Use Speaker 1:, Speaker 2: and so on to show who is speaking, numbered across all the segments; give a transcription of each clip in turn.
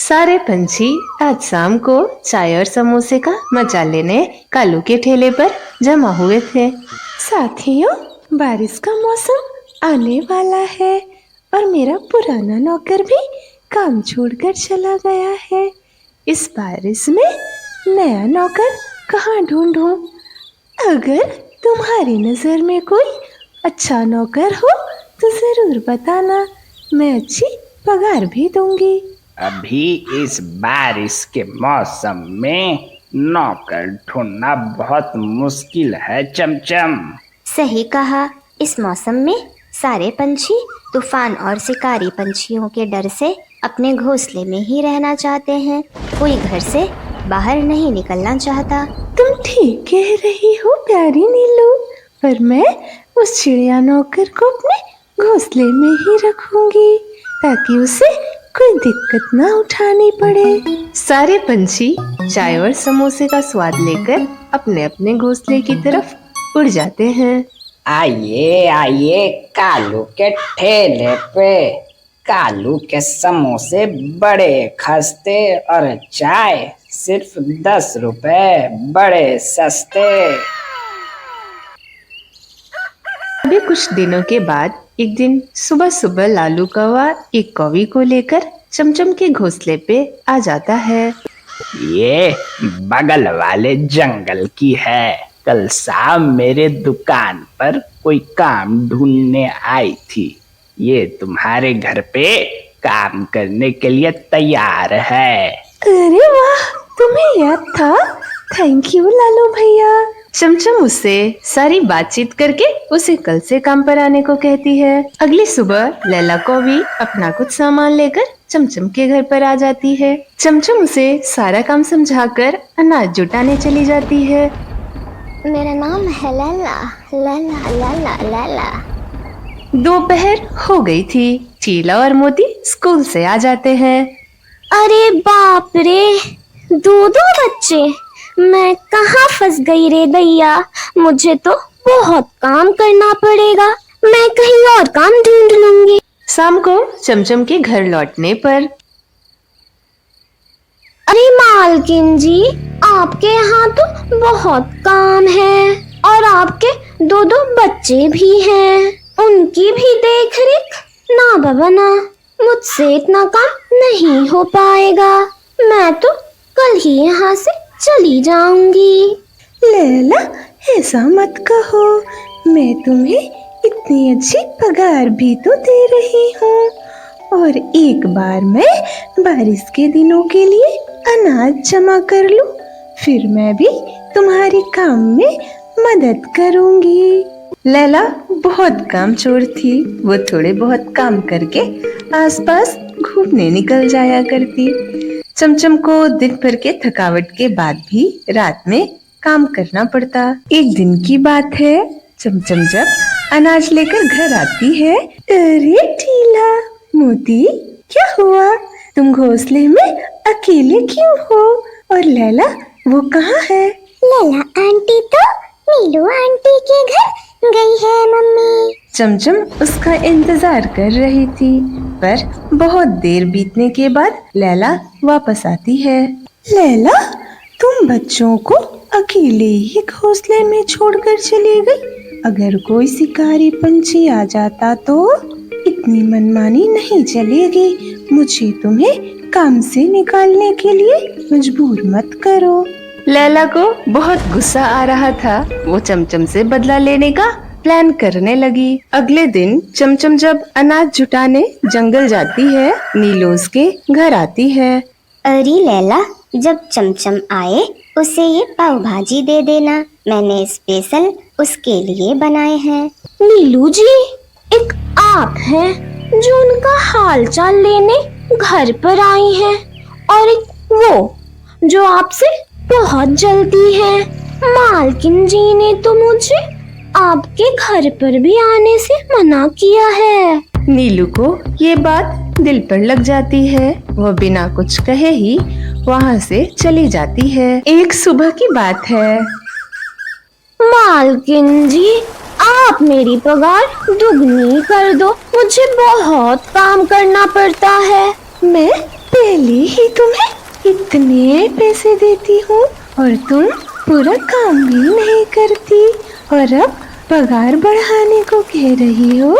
Speaker 1: सारे पंछी आज शाम को चाय और समोसे का मजा लेने कालू के ठेले पर जमा हुए थे।
Speaker 2: साथियों, बारिश का मौसम आने वाला है और मेरा पुराना नौकर भी काम छोड़कर चला गया है। इस बारिश में नया नौकर कहाँ ढूंढूं? अगर तुम्हारी नजर में कोई अच्छा नौकर हो तो जरूर बताना, मैं अच्छी पगार भी दूंगी।
Speaker 3: अभी इस बारिश के मौसम में नौकर ढूंढना बहुत मुश्किल है चमचम।
Speaker 4: सही कहा। इस मौसम में सारे पंछी तूफान और शिकारी पंछियों के डर से अपने घोंसले में ही रहना चाहते हैं। कोई घर से बाहर नहीं निकलना चाहता।
Speaker 2: तुम ठीक कह रही हो प्यारी नीलू, पर मैं उस चिड़िया नौकर को अपने घोंसले में ही रखूंगी ताकि उसे कोई दिक्कत ना उठानी पड़े।
Speaker 1: सारे पंछी चाय और समोसे का स्वाद लेकर अपने अपने घोंसले की तरफ उड़ जाते हैं।
Speaker 3: आइए आइए कालू के ठेले पे। कालू के समोसे बड़े खस्ते और चाय सिर्फ 10 रुपए, बड़े सस्ते।
Speaker 1: अभी कुछ दिनों के बाद एक दिन सुबह सुबह लालू कौवा एक कौवी को लेकर चमचम के घोंसले पे आ जाता है।
Speaker 3: ये बगल वाले जंगल की है। कल शाम मेरे दुकान पर कोई काम ढूंढने आई थी। ये तुम्हारे घर पे काम करने के लिए तैयार है।
Speaker 2: अरे वाह, तुम्हें याद था। थैंक यू लालू भैया।
Speaker 1: चमचम उससे सारी बातचीत करके उसे कल से काम पर आने को कहती है। अगली सुबह लैला कौवी अपना कुछ सामान लेकर चमचम के घर पर आ जाती है। चमचम उसे सारा काम समझाकर अनाज जुटाने चली जाती है।
Speaker 4: मेरा नाम है लैला, लैला लैला लैला।
Speaker 1: दोपहर हो गई थी। चीला और मोती स्कूल से आ जाते हैं।
Speaker 4: अरे बाप रे, 2 बच्चे! मैं कहाँ फंस गई रे दैया। मुझे तो बहुत काम करना पड़ेगा। मैं कहीं और काम ढूंढ लूंगी।
Speaker 1: शाम को चमचम के घर लौटने पर,
Speaker 4: अरे मालकिन जी, आपके यहाँ तो बहुत काम है और आपके 2 बच्चे भी हैं। उनकी भी देख रेख ना बाबा ना। मुझसे इतना काम नहीं हो पाएगा। मैं तो कल ही यहाँ से चली जाऊंगी।
Speaker 2: लैला, ऐसा मत कहो। मैं तुम्हें इतनी अच्छी पगार भी तो दे रही हूँ और एक बार मैं बारिश के दिनों के लिए अनाज जमा कर लूँ, फिर मैं भी तुम्हारे काम में मदद करूंगी।
Speaker 1: लैला बहुत कामचोर थी। वो थोड़े बहुत काम करके आसपास घूमने निकल जाया करती। चमचम को दिन भर के थकावट के बाद भी रात में काम करना पड़ता। एक दिन की बात है, चमचम जब अनाज लेकर घर आती है।
Speaker 2: अरे टीला, मोती, क्या हुआ? तुम घोंसले में अकेले क्यों हो? और लैला वो कहाँ है?
Speaker 4: लैला आंटी तो नीलू आंटी के घर गई है मम्मी।
Speaker 1: चमचम उसका इंतजार कर रही थी, पर बहुत देर बीतने के बाद लैला वापस आती है।
Speaker 2: लैला, तुम बच्चों को अकेले ही घोंसले में छोड़कर चली गई। अगर कोई शिकारी पंछी आ जाता तो? इतनी मनमानी नहीं चलेगी। मुझे तुम्हें काम से निकालने के लिए मजबूर मत करो।
Speaker 1: लैला को बहुत गुस्सा आ रहा था। वो चमचम से बदला लेने का प्लान करने लगी। अगले दिन चमचम जब अनाज जुटाने जंगल जाती है, नीलू उसके घर आती है।
Speaker 4: अरे लैला, जब चमचम आए उसे ये पाव भाजी दे देना। मैंने स्पेशल उसके लिए बनाए हैं। नीलू जी, एक आप हैं जो उनका हाल चाल लेने घर पर आई हैं और एक वो जो आपसे बहुत जल्दी है। मालकिन जी ने तो मुझे आपके घर पर भी आने से मना किया है।
Speaker 1: नीलू को ये बात दिल पर लग जाती है। वह बिना कुछ कहे ही वहाँ से चली जाती है। एक सुबह की बात है।
Speaker 4: मालकिन जी, आप मेरी पगार दुगनी कर दो। मुझे बहुत काम करना पड़ता है।
Speaker 2: मैं पहले ही तुम्हें इतने पैसे देती हूँ और तुम पूरा काम भी नहीं करती, और अब पगार बढ़ाने को कह रही हो।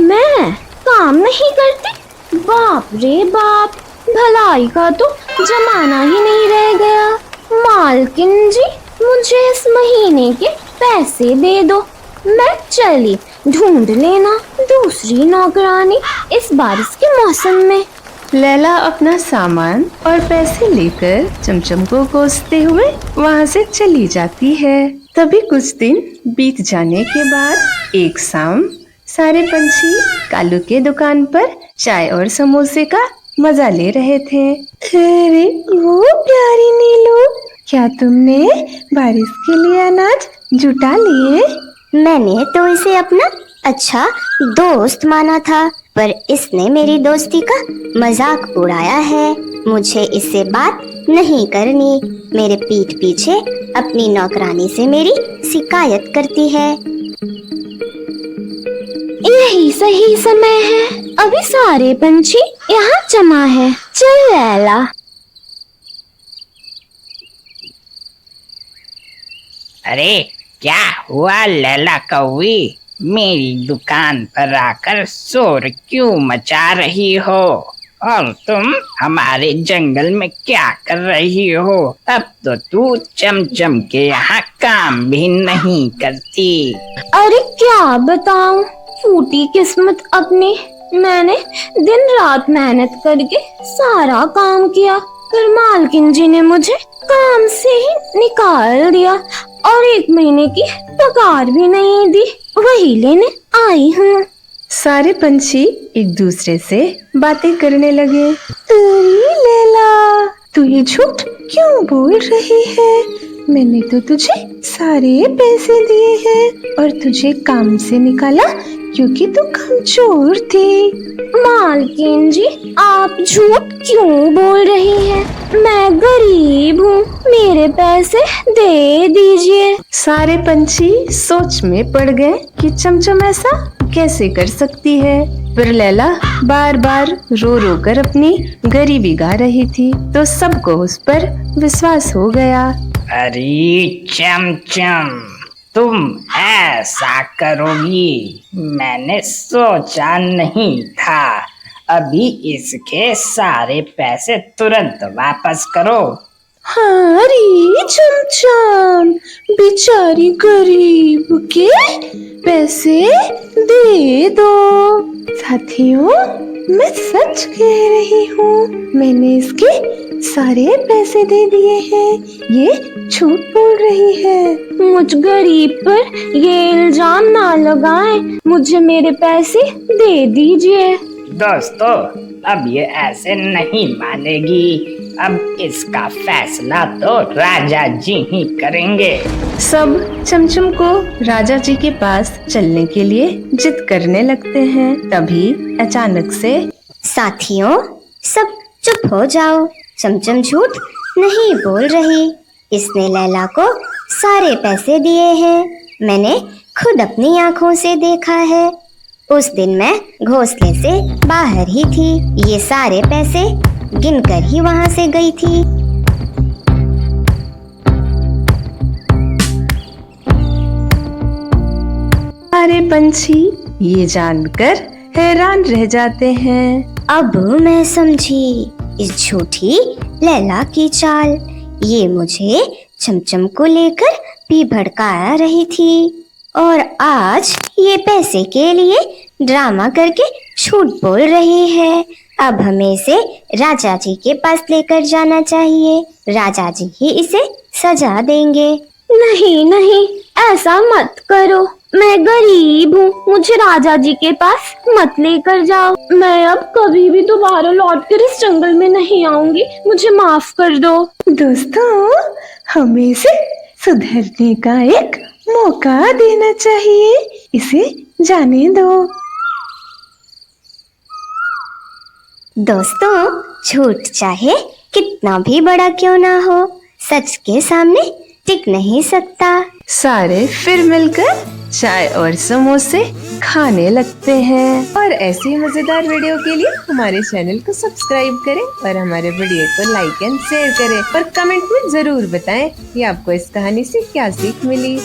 Speaker 2: मैं काम नहीं करती? बाप रे बाप, भलाई का तो जमाना ही नहीं रह गया। मालकिन जी, मुझे इस महीने के पैसे दे दो। मैं चली, ढूंढ लेना दूसरी नौकरानी इस बारिश के मौसम में।
Speaker 1: लैला अपना सामान और पैसे लेकर चमचम को कोसते हुए वहाँ से चली जाती है। तभी कुछ दिन बीत जाने के बाद एक शाम सारे पंछी कालू के दुकान पर चाय और समोसे का मजा ले रहे थे।
Speaker 2: अरे वो प्यारी नीलू, क्या तुमने बारिश के लिए अनाज जुटा लिए?
Speaker 4: मैंने तो इसे अपना अच्छा दोस्त माना था, पर इसने मेरी दोस्ती का मजाक उड़ाया है। मुझे इससे बात नहीं करनी। मेरे पीठ पीछे अपनी नौकरानी से मेरी शिकायत करती है।
Speaker 2: यही सही समय है, अभी सारे पंछी यहाँ जमा है। चल लैला।
Speaker 3: अरे क्या हुआ लैला कौवी, मेरी दुकान पर आकर शोर क्यों मचा रही हो? और तुम हमारे जंगल में क्या कर रही हो? अब तो तू चमचम के यहाँ काम भी नहीं करती।
Speaker 2: अरे क्या बताऊं, फूटी किस्मत अपनी। मैंने दिन रात मेहनत करके सारा काम किया, पर मालकिन जी ने मुझे काम से ही निकाल दिया और 1 महीने की पगार भी नहीं दी। वही लेने आई हूँ।
Speaker 1: सारे पंछी एक दूसरे से बातें करने लगे।
Speaker 2: अरे लैला, तू ये झूठ क्यों बोल रही है? मैंने तो तुझे सारे पैसे दिए हैं और तुझे काम से निकाला क्योंकि तू कमजोर थी। मालकिन जी, आप झूठ क्यों बोल रही हैं? मैं गरीब हूँ, मेरे पैसे दे दीजिए।
Speaker 1: सारे पंछी सोच में पड़ गए कि चमचम ऐसा कैसे कर सकती है, पर लैला बार बार रो रो कर अपनी गरीबी गा रही थी, तो सबको उस पर विश्वास हो गया।
Speaker 3: अरे चमचम, तुम ऐसा करोगी, मैंने सोचा नहीं था। अभी इसके सारे पैसे तुरंत वापस करो।
Speaker 2: हाँ रे चमचम, बेचारी गरीब के पैसे दे दो। साथियों, मैं सच कह रही हूँ, मैंने इसके सारे पैसे दे दिए हैं। ये झूठ बोल रही है। मुझ गरीब पर ये इल्जाम ना लगाएं, मुझे मेरे पैसे दे दीजिए।
Speaker 3: दोस्तों, अब ये ऐसे नहीं मानेगी। अब इसका फैसला तो राजा जी ही करेंगे।
Speaker 1: सब चमचम को राजा जी के पास चलने के लिए जिद करने लगते हैं। तभी अचानक से
Speaker 4: साथियों, सब चुप हो जाओ। चमचम झूठ नहीं बोल रही। इसने लैला को सारे पैसे दिए हैं। मैंने खुद अपनी आंखों से देखा है। उस दिन मैं घोंसले से बाहर ही थी। ये सारे पैसे गिनकर ही वहां से गई थी।
Speaker 1: सारे पंछी ये जानकर हैरान रह जाते हैं।
Speaker 4: अब मैं समझी इस झूठी लैला की चाल। ये मुझे चमचम को लेकर भी भड़का रही थी और आज ये पैसे के लिए ड्रामा करके झूठ बोल रही है। अब हमें इसे राजा जी के पास लेकर जाना चाहिए। राजा जी ही इसे सजा देंगे।
Speaker 2: नहीं नहीं, ऐसा मत करो। मैं गरीब हूँ, मुझे राजा जी के पास मत लेकर जाओ। मैं अब कभी भी दोबारा लौटकर इस जंगल में नहीं आऊंगी। मुझे माफ कर दो।
Speaker 1: दोस्तों, हमें इसे सुधरने का एक मौका देना चाहिए। इसे जाने दो।
Speaker 4: दोस्तों, झूठ चाहे कितना भी बड़ा क्यों ना हो, सच के सामने टिक नहीं सकता।
Speaker 1: सारे फिर मिलकर चाय और समोसे खाने लगते हैं। और ऐसी ही मजेदार वीडियो के लिए हमारे चैनल को सब्सक्राइब करें और हमारे वीडियो को लाइक एंड शेयर करें और कमेंट में जरूर बताएं कि आपको इस कहानी से क्या सीख मिली।